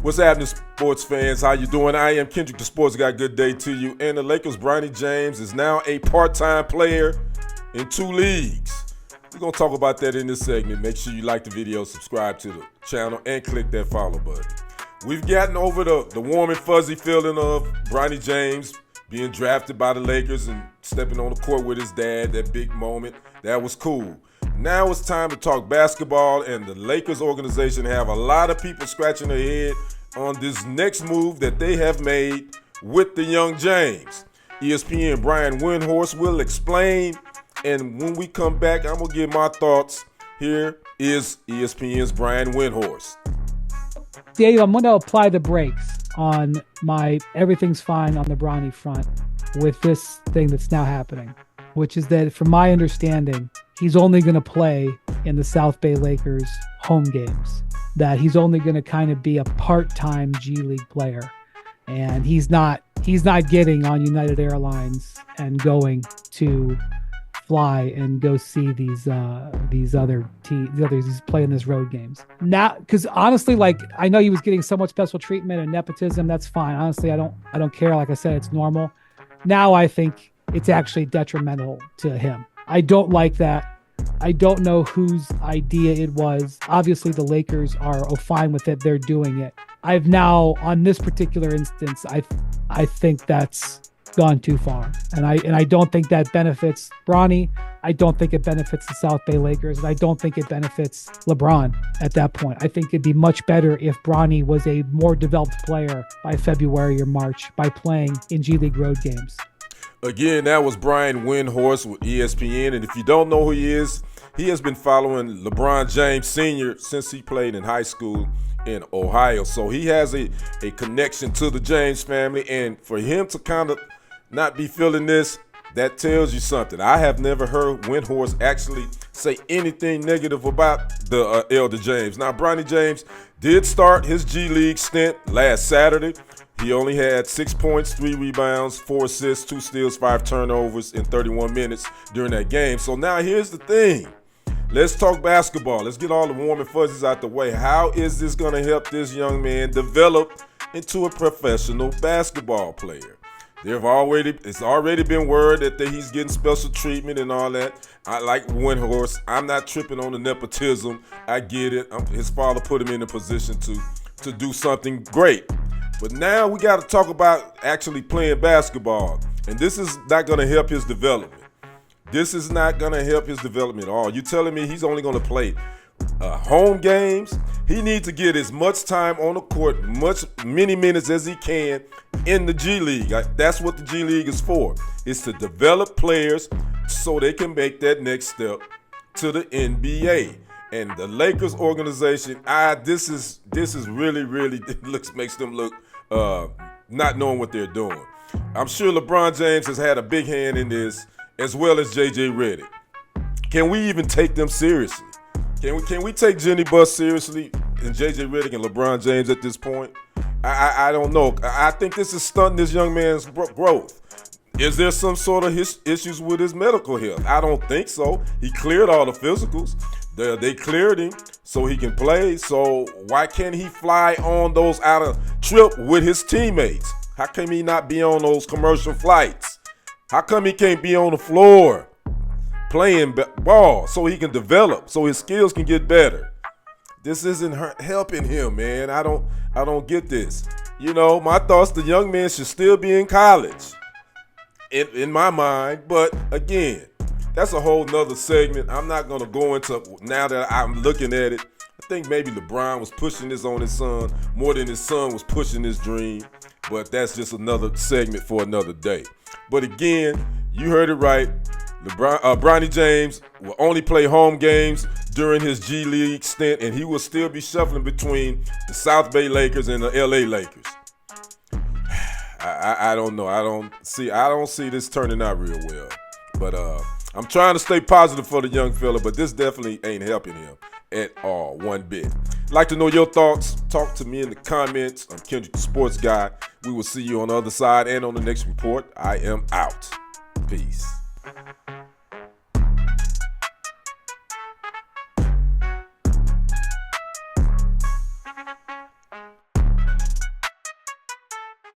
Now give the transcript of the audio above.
What's happening, sports fans? How you doing? I am Kendrick, the sports guy. Good day to you. And the Lakers' Bronny James is now a part-time player in 2 leagues. We're going to talk about that in this segment. Make sure you like the video, subscribe to the channel, and click that follow button. We've gotten over the warm and fuzzy feeling of Bronny James being drafted by the Lakers and stepping on the court with his dad, that big moment. That was cool. Now it's time to talk basketball, and the Lakers organization have a lot of people scratching their head on this next move that they have made with the young James. ESPN Brian Windhorst will explain, and when we come back, I'm going to give my thoughts. Here is ESPN's Brian Windhorst. Dave, I'm going to apply the brakes on my everything's fine on the Bronny front with this thing that's now happening, which is that from my understanding, he's only going to play in the South Bay Lakers home games, that he's only going to kind of be a part-time G League player. And he's not getting on United Airlines and going to fly and go see these other teams, he's playing these road games. Now, because honestly, like, I know he was getting so much special treatment and nepotism. That's fine. Honestly, I don't care. Like I said, it's normal. Now I think it's actually detrimental to him. I don't like that. I don't know whose idea it was. Obviously, the Lakers are fine with it. They're doing it. I've now, on this particular instance, I think that's gone too far. And I don't think that benefits Bronny. I don't think it benefits the South Bay Lakers. And I don't think it benefits LeBron at that point. I think it'd be much better if Bronny was a more developed player by February or March by playing in G League road games. Again, that was Brian Windhorst with ESPN. And if you don't know who he is, he has been following LeBron James Sr. since he played in high school in Ohio. So he has a connection to the James family. And for him to kind of not be feeling this, that tells you something. I have never heard Windhorst actually say anything negative about the elder James. Now, Bronny James did start his G League stint last Saturday. He only had 6 points, 3 rebounds, 4 assists, 2 steals, 5 turnovers in 31 minutes during that game. So now here's the thing. Let's talk basketball. Let's get all the warm and fuzzies out the way. How is this going to help this young man develop into a professional basketball player? It's already been word that he's getting special treatment and all that. I like Windhorst. I'm not tripping on the nepotism. I get it. His father put him in a position to do something great. But now we got to talk about actually playing basketball. And this is not going to help his development. This is not going to help his development at all. You telling me he's only going to play home games? He needs to get as much time on the court, many minutes as he can in the G League. That's what the G League is for. It's to develop players so they can make that next step to the NBA. And the Lakers organization, this is really makes them look not knowing what they're doing. I'm sure LeBron James has had a big hand in this, as well as JJ Redick. Can we even take them seriously? Can we take Jenny Buss seriously and JJ Redick and LeBron James at this point? I don't know. I think this is stunting this young man's growth. Is there some sort of issues with his medical health? I don't think so. He cleared all the physicals. They cleared him so he can play. So why can't he fly on those out of trip with his teammates? How come he not be on those commercial flights? How come he can't be on the floor playing ball so he can develop, so his skills can get better? This isn't helping him, man. I don't get this. You know, my thoughts, the young man should still be in college in my mind. But again, that's a whole nother segment. I'm not going to go into, now that I'm looking at it, I think maybe LeBron was pushing this on his son more than his son was pushing his dream. But that's just another segment for another day. But again, you heard it right. Bronny James will only play home games during his G League stint, and he will still be shuffling between the South Bay Lakers and the LA Lakers. I don't know. I don't see this turning out real well. But I'm trying to stay positive for the young fella, but this definitely ain't helping him at all, one bit. I'd like to know your thoughts. Talk to me in the comments. I'm Kendrick, the sports guy. We will see you on the other side and on the next report. I am out. Peace.